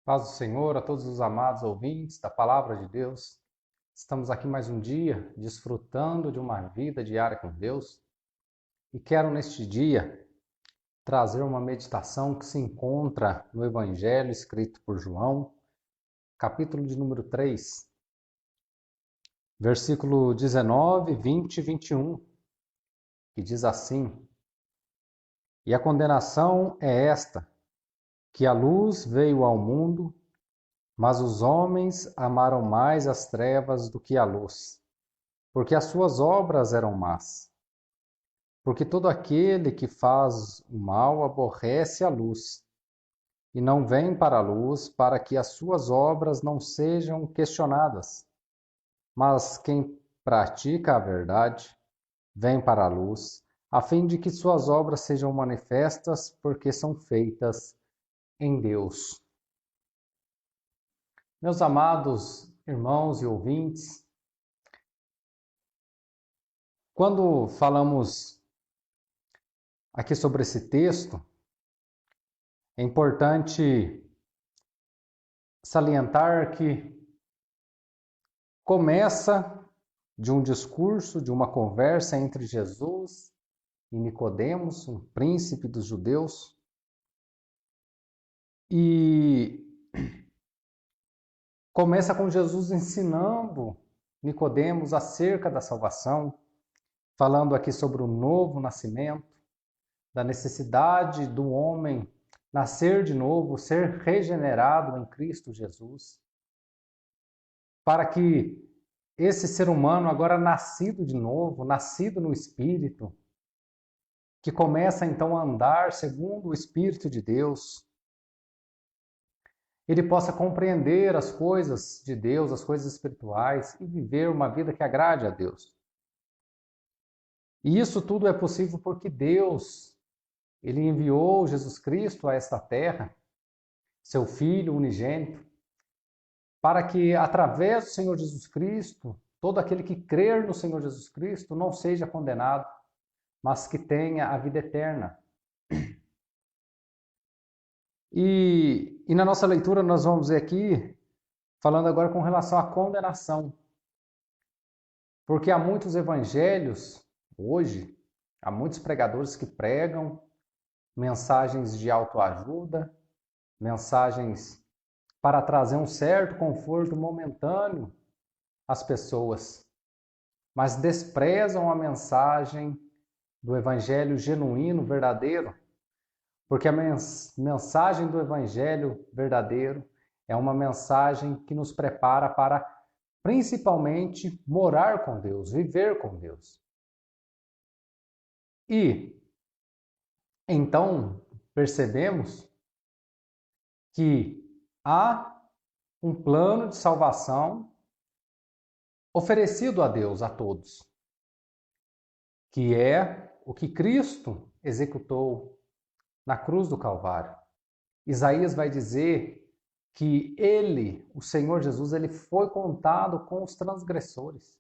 Paz do Senhor a todos os amados ouvintes da Palavra de Deus. Estamos aqui mais um dia, desfrutando de uma vida diária com Deus. E quero neste dia trazer uma meditação que se encontra no Evangelho escrito por João, capítulo de número 3, versículo 19, 20 e 21, que diz assim: E a condenação é esta, que a luz veio ao mundo, mas os homens amaram mais as trevas do que a luz, porque as suas obras eram más. Porque todo aquele que faz o mal aborrece a luz, e não vem para a luz para que as suas obras não sejam questionadas. Mas quem pratica a verdade vem para a luz, a fim de que suas obras sejam manifestas, porque são feitas em Deus. Meus amados irmãos e ouvintes, quando falamos aqui sobre esse texto, é importante salientar que começa de um discurso, de uma conversa entre Jesus e Nicodemos, um príncipe dos judeus, e começa com Jesus ensinando Nicodemos acerca da salvação, falando aqui sobre o novo nascimento, da necessidade do homem nascer de novo, ser regenerado em Cristo Jesus, para que esse ser humano agora nascido de novo, nascido no Espírito, que começa então a andar segundo o Espírito de Deus, ele possa compreender as coisas de Deus, as coisas espirituais e viver uma vida que agrade a Deus. E isso tudo é possível porque Deus, ele enviou Jesus Cristo a esta terra, seu Filho unigênito, para que através do Senhor Jesus Cristo, todo aquele que crer no Senhor Jesus Cristo não seja condenado, mas que tenha a vida eterna. E na nossa leitura nós vamos ver aqui, falando agora com relação à condenação. Porque há muitos evangelhos, hoje, há muitos pregadores que pregam mensagens de autoajuda, mensagens para trazer um certo conforto momentâneo às pessoas, mas desprezam a mensagem do evangelho genuíno, verdadeiro, porque a mensagem do evangelho verdadeiro é uma mensagem que nos prepara para, principalmente, morar com Deus, viver com Deus. E então percebemos que há um plano de salvação oferecido a Deus, a todos, que é o que Cristo executou na cruz do Calvário. Isaías vai dizer que ele, o Senhor Jesus, ele foi contado com os transgressores.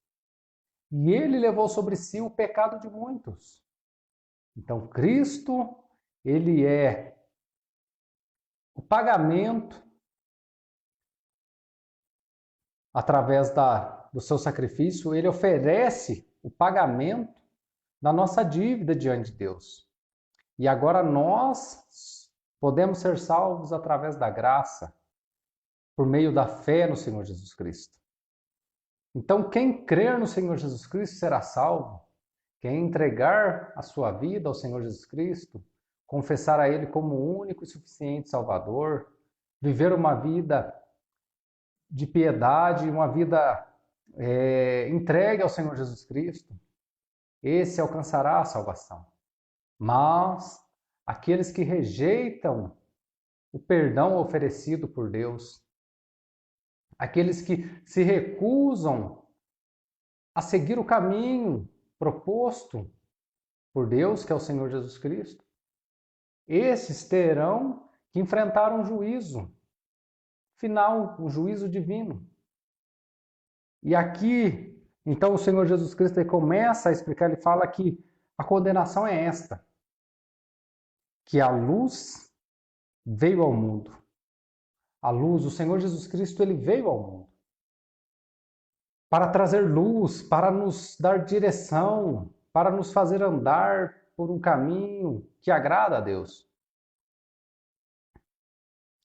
E ele levou sobre si o pecado de muitos. Então, Cristo, ele é o pagamento através do seu sacrifício, ele oferece o pagamento da nossa dívida diante de Deus. E agora nós podemos ser salvos através da graça, por meio da fé no Senhor Jesus Cristo. Então, quem crer no Senhor Jesus Cristo será salvo. Quem entregar a sua vida ao Senhor Jesus Cristo, confessar a Ele como o único e suficiente Salvador, viver uma vida de piedade, uma vida entregue ao Senhor Jesus Cristo, esse alcançará a salvação. Mas aqueles que rejeitam o perdão oferecido por Deus, aqueles que se recusam a seguir o caminho proposto por Deus, que é o Senhor Jesus Cristo, esses terão que enfrentar um juízo final, um juízo divino. E aqui, então, o Senhor Jesus Cristo ele começa a explicar, ele fala que a condenação é esta, que a luz veio ao mundo. a luz, o Senhor Jesus Cristo, ele veio ao mundo para trazer luz, para nos dar direção, para nos fazer andar por um caminho que agrada a Deus.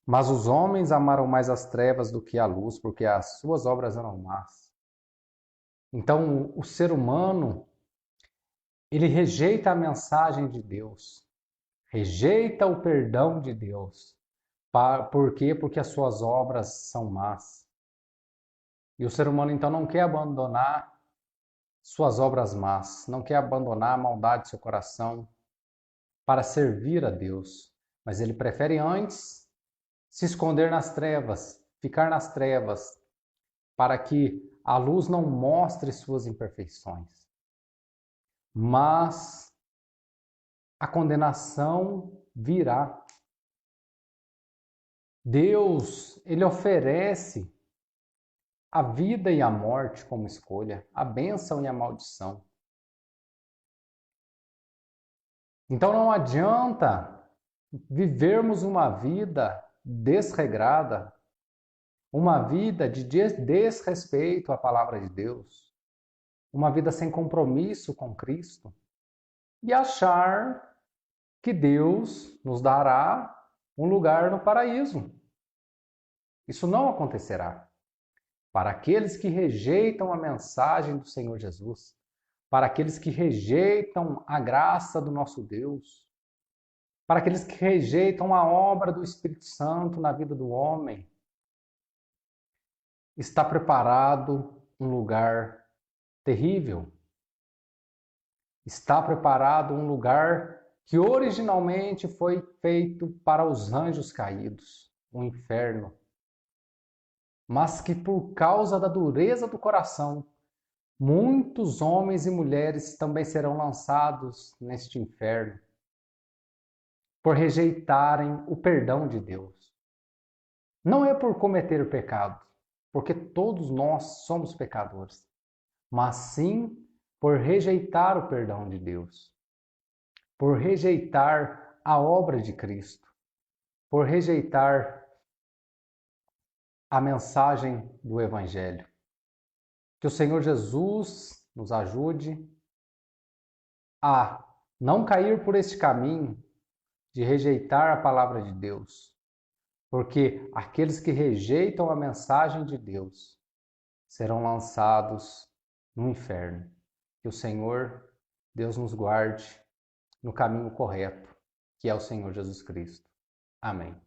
Mas os homens amaram mais as trevas do que a luz, porque as suas obras eram más. Então, o ser humano, ele rejeita a mensagem de Deus, rejeita o perdão de Deus. Por quê? Porque as suas obras são más. E o ser humano, então, não quer abandonar suas obras más, não quer abandonar a maldade do seu coração para servir a Deus. Mas ele prefere antes se esconder nas trevas, ficar nas trevas, para que a luz não mostre suas imperfeições. Mas a condenação virá. Deus, ele oferece a vida e a morte como escolha, a bênção e a maldição. Então não adianta vivermos uma vida desregrada, uma vida de desrespeito à palavra de Deus, uma vida sem compromisso com Cristo e achar que Deus nos dará um lugar no paraíso. Isso não acontecerá. Para aqueles que rejeitam a mensagem do Senhor Jesus, para aqueles que rejeitam a graça do nosso Deus, para aqueles que rejeitam a obra do Espírito Santo na vida do homem, está preparado um lugar terrível. Está preparado um lugar que originalmente foi feito para os anjos caídos, o inferno. Mas que por causa da dureza do coração, muitos homens e mulheres também serão lançados neste inferno, por rejeitarem o perdão de Deus. Não é por cometer pecado, porque todos nós somos pecadores, mas sim por rejeitar o perdão de Deus, por rejeitar a obra de Cristo, por rejeitar a mensagem do Evangelho. Que o Senhor Jesus nos ajude a não cair por este caminho de rejeitar a palavra de Deus, porque aqueles que rejeitam a mensagem de Deus serão lançados no inferno. Que o Senhor, Deus, nos guarde no caminho correto, que é o Senhor Jesus Cristo. Amém.